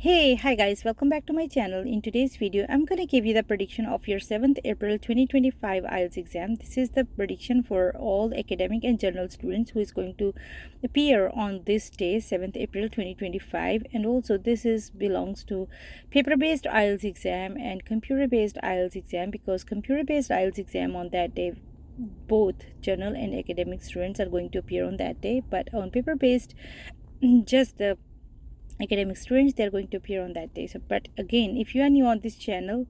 Hey, hi guys, welcome back to my channel. In today's video, I'm going to give you the prediction of your 7th April 2025 IELTS exam. This is the prediction for all academic and general students who is going to appear on this day, 7th April 2025. And also this is belongs to paper-based IELTS exam and computer-based IELTS exam, because computer-based IELTS exam on that day, both general and academic students are going to appear on that day, but on paper-based, just the academic students, they're going to appear on that day. So but again, if you are new on this channel,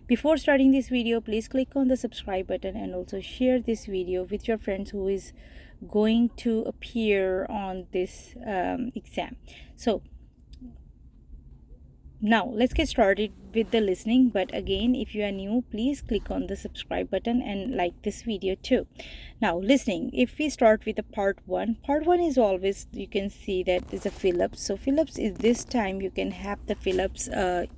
before starting this video, please click on the subscribe button and also share this video with your friends who is going to appear on this exam. So now let's get started with the listening. But again, if you are new, please click on the subscribe button and like this video too. Now listening, if we start with the part one is always, you can see that is a fill-ups. So fill-ups is this time you can have the fill-ups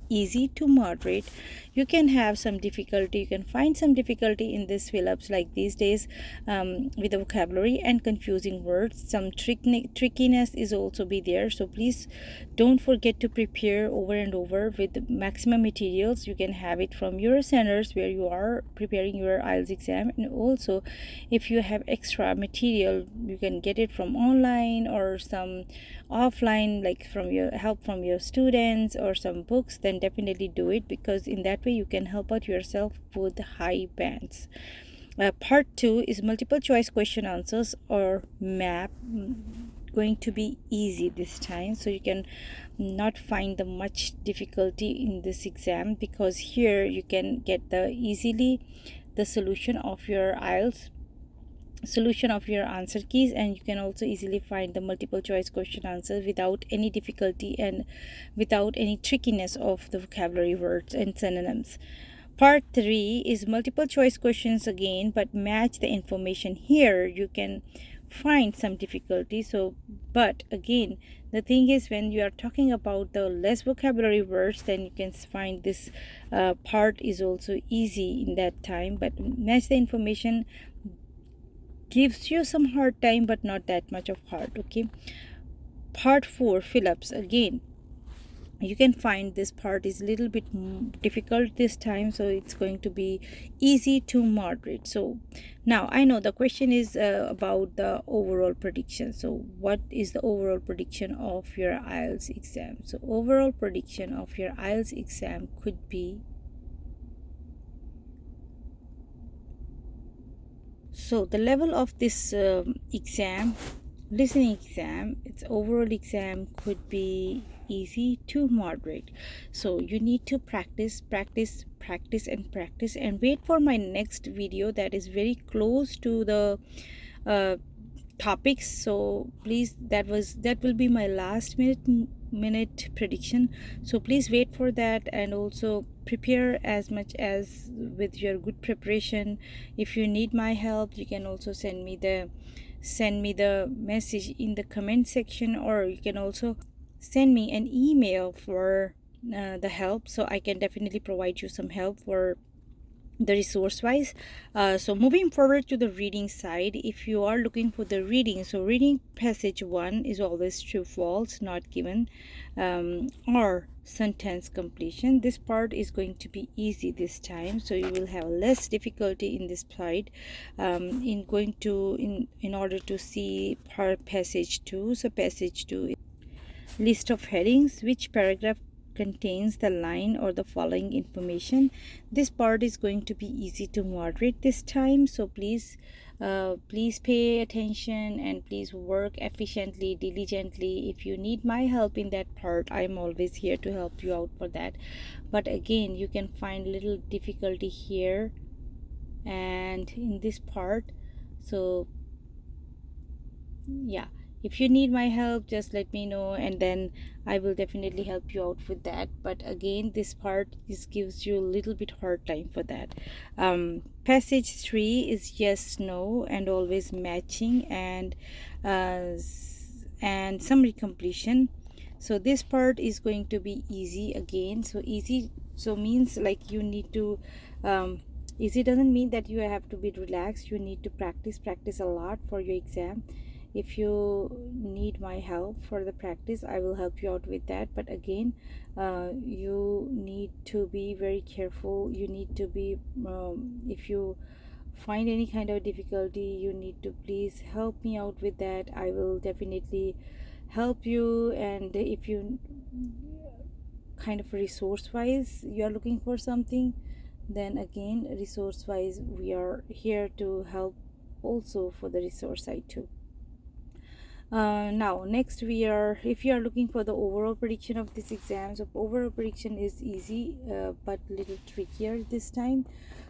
easy to moderate. You can have some difficulty, you can find some difficulty in this fill-ups, like these days with the vocabulary and confusing words. Some trickiness is also be there, so please don't forget to prepare over and over with maximum materials. You can have it from your centers where you are preparing your IELTS exam, and also if you have extra material, you can get it from online or some offline, like from your help from your students or some books. Then definitely do it, because in that way you can help out yourself with high bands. Part 2 is multiple choice question answers or map, going to be easy this time, so you can not find the much difficulty in this exam, because here you can get the easily the solution of your IELTS, solution of your answer keys, and you can also easily find the multiple choice question answers without any difficulty and without any trickiness of the vocabulary words and synonyms. Part 3 is multiple choice questions again, but match the information. Here you can find some difficulty. So but again, the thing is, when you are talking about the less vocabulary words, then you can find this part is also easy in that time. But match the information gives you some hard time, but not that much of hard. Okay. Part 4, fill-ups. Again, you can find this part is a little bit difficult this time, so it's going to be easy to moderate. So now I know the question is about the overall prediction. So what is the overall prediction of your IELTS exam? So overall prediction of your IELTS exam could be, so the level of this exam, listening exam, its overall exam could be easy to moderate. So you need to practice and wait for my next video that is very close to the topics. So please, that will be my last minute prediction, so please wait for that, and also prepare as much as with your good preparation. If you need my help, you can also send me the message in the comment section, or you can also send me an email for the help, so I can definitely provide you some help for the resource wise. So moving forward to the reading side, if you are looking for the reading, so reading passage 1 is always true false, not given, or sentence completion. This part is going to be easy this time, so you will have less difficulty in this part in going to in order to see part passage 2. So passage 2, list of headings, which paragraph contains the line or the following information. This part is going to be easy to moderate this time, so please pay attention and please work efficiently, diligently. If you need my help in that part, I'm always here to help you out for that. But again, you can find little difficulty here and in this part. So yeah, if you need my help, just let me know, and then I will definitely help you out with that. But again, this part gives you a little bit hard time for that. Passage 3 is yes, no, and always matching, and summary completion. So this part is going to be easy again. So easy, so means like you need to easy doesn't mean that you have to be relaxed. You need to practice a lot for your exam. If you need my help for the practice, I will help you out with that. But again, you need to be very careful. You need to be, if you find any kind of difficulty, you need to please help me out with that. I will definitely help you. And if you kind of resource wise you are looking for something, then again, resource wise we are here to help also for the resource side too. Now next, we are, if you are looking for the overall prediction of this exam, so overall prediction is easy, but little trickier this time.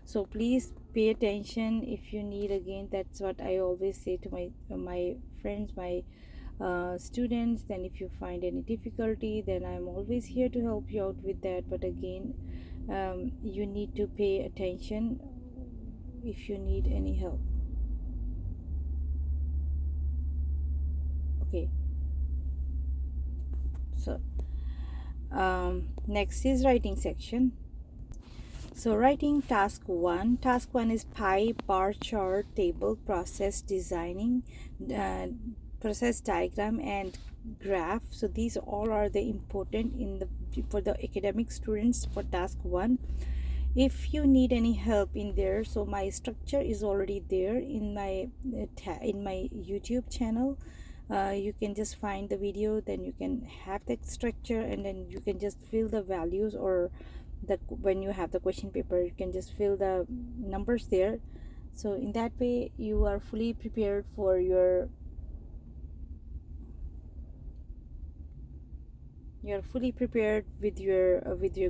So please pay attention. If you need, again, that's what I always say to my friends, my students, then if you find any difficulty, then I'm always here to help you out with that. But again, you need to pay attention if you need any help. Okay, so next is writing section. So writing task 1. Task 1 is pie, bar chart, table, process designing, process diagram, and graph. So these all are the important in the for the academic students for task 1. If you need any help in there, so my structure is already there in my YouTube channel. You can just find the video, then you can have that structure, and then you can just fill the values, or when you have the question paper, you can just fill the numbers there. So in that way you are fully prepared for your, you're fully prepared with your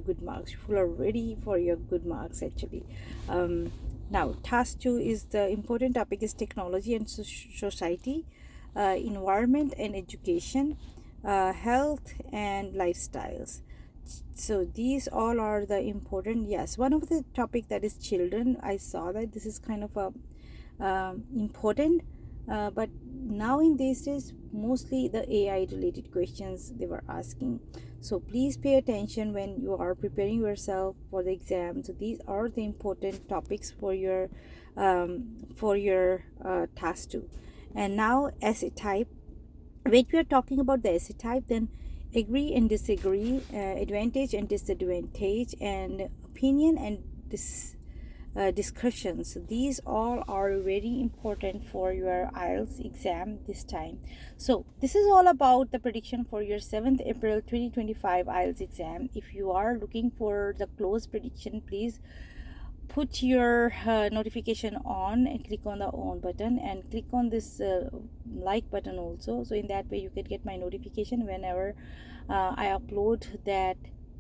good marks. You are ready for your good marks actually. Now task 2 is the important topic is technology and society, environment and education, health and lifestyles. So these all are the important. Yes, one of the topic that is children, I saw that this is kind of a important, but now in these days mostly the AI related questions they were asking. So please pay attention when you are preparing yourself for the exam. So these are the important topics for your task 2. And now essay type. When we are talking about the essay type, then agree and disagree, advantage and disadvantage, and opinion and discussions. These all are very important for your IELTS exam this time. So this is all about the prediction for your 7th April 2025 IELTS exam. If you are looking for the close prediction, please put your notification on and click on the on button, and click on this like button also. So in that way you can get my notification whenever I upload that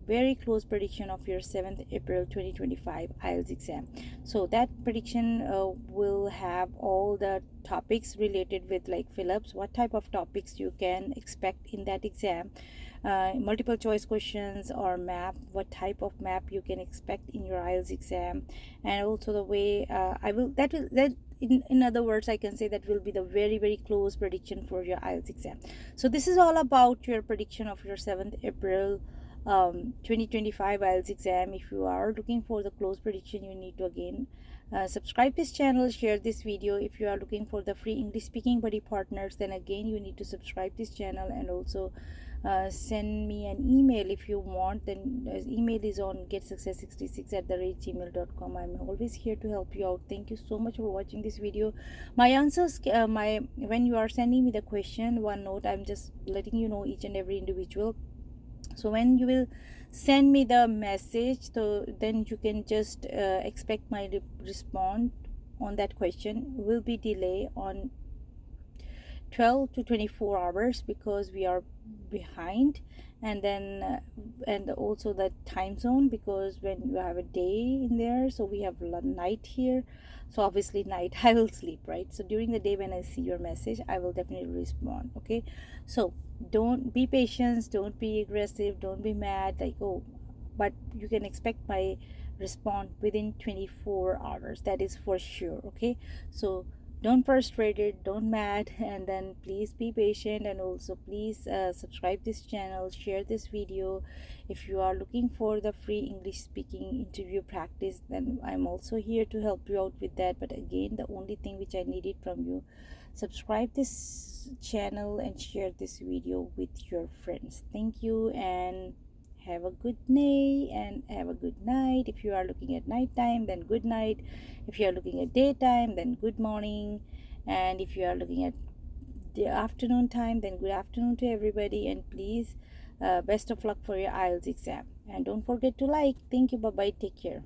very close prediction of your 7th April 2025 IELTS exam. So that prediction will have all the topics related with, like fill-ups, what type of topics you can expect in that exam, multiple choice questions or map, what type of map you can expect in your IELTS exam, and also the way that in other words, I can say that will be the very close prediction for your IELTS exam. So this is all about your prediction of your 7th April 2025 IELTS exam. If you are looking for the close prediction, you need to again subscribe this channel, share this video. If you are looking for the free English speaking buddy partners, then again you need to subscribe this channel, and also send me an email if you want. Then email is on getsuccess66@gmail.com. I'm always here to help you out. Thank you so much for watching this video. My answers, when you are sending me the question, one note, I'm just letting you know each and every individual. So when you will send me the message, so then you can just expect my response on that question will be delay on 12 to 24 hours, because we are behind. And then and also the time zone, because when you have a day in there, so we have night here. So obviously night I will sleep, right? So during the day, when I see your message, I will definitely respond. Okay, so don't be patient, don't be aggressive, don't be mad like, oh, but you can expect my response within 24 hours, that is for sure. Okay, so don't frustrated, don't mad, and then please be patient. And also please subscribe this channel, share this video. If you are looking for the free English speaking interview practice, then I'm also here to help you out with that. But again, the only thing which I needed from you, subscribe this channel and share this video with your friends. Thank you, and have a good day and have a good night. If you are looking at nighttime, then good night. If you are looking at daytime, then good morning. And if you are looking at the afternoon time, then good afternoon to everybody. And please, best of luck for your IELTS exam, and don't forget to like. Thank you. Bye bye. Take care.